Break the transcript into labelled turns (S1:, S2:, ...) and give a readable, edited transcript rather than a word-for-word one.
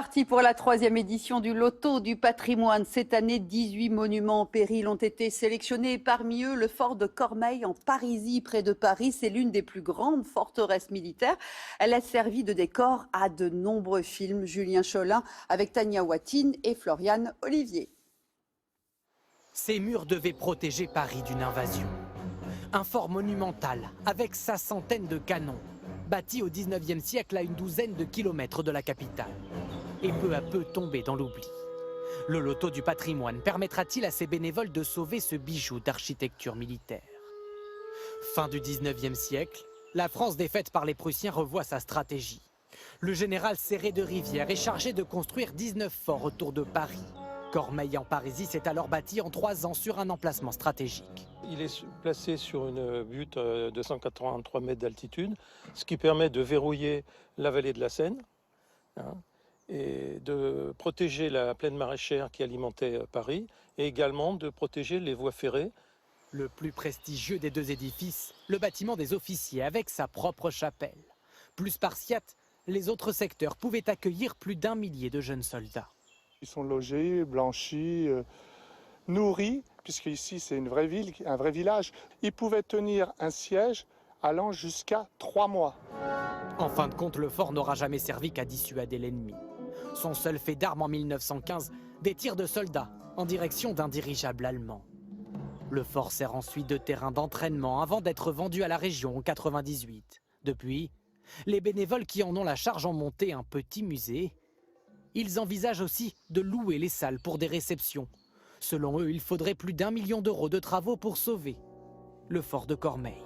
S1: parti pour la 3e édition du Loto du patrimoine. Cette année, 18 monuments en péril ont été sélectionnés. Parmi eux, le fort de Cormeilles en Parisie, près de Paris. C'est l'une des plus grandes forteresses militaires. Elle a servi de décor à de nombreux films. Julien Cholin avec Tania Watine et Floriane Olivier.
S2: Ces murs devaient protéger Paris d'une invasion. Un fort monumental avec sa centaine de canons, bâti au 19e siècle à une douzaine de kilomètres de la capitale, et peu à peu tombé dans l'oubli. Le Loto du patrimoine permettra-t-il à ses bénévoles de sauver ce bijou d'architecture militaire? Fin du 19e siècle, la France défaite par les Prussiens revoit sa stratégie. Le général Serré de Rivière est chargé de construire 19 forts autour de Paris. Cormeilles en Parisie s'est alors bâti en 3 ans sur un emplacement stratégique.
S3: Il est placé sur une butte de 183 mètres d'altitude, ce qui permet de verrouiller la vallée de la Seine et de protéger la plaine maraîchère qui alimentait Paris et également de protéger les voies ferrées.
S2: Le plus prestigieux des deux édifices, le bâtiment des officiers avec sa propre chapelle. Plus spartiate, les autres secteurs pouvaient accueillir plus d'1 millier de jeunes soldats.
S4: Ils sont logés, blanchis, nourris, puisque ici c'est une vraie ville, un vrai village. Ils pouvaient tenir un siège allant jusqu'à 3 mois.
S2: En fin de compte, le fort n'aura jamais servi qu'à dissuader l'ennemi. Son seul fait d'armes en 1915, des tirs de soldats en direction d'un dirigeable allemand. Le fort sert ensuite de terrain d'entraînement avant d'être vendu à la région en 98. Depuis, les bénévoles qui en ont la charge ont monté un petit musée. Ils envisagent aussi de louer les salles pour des réceptions. Selon eux, il faudrait plus d'1 million d'euros de travaux pour sauver le fort de Cormeilles.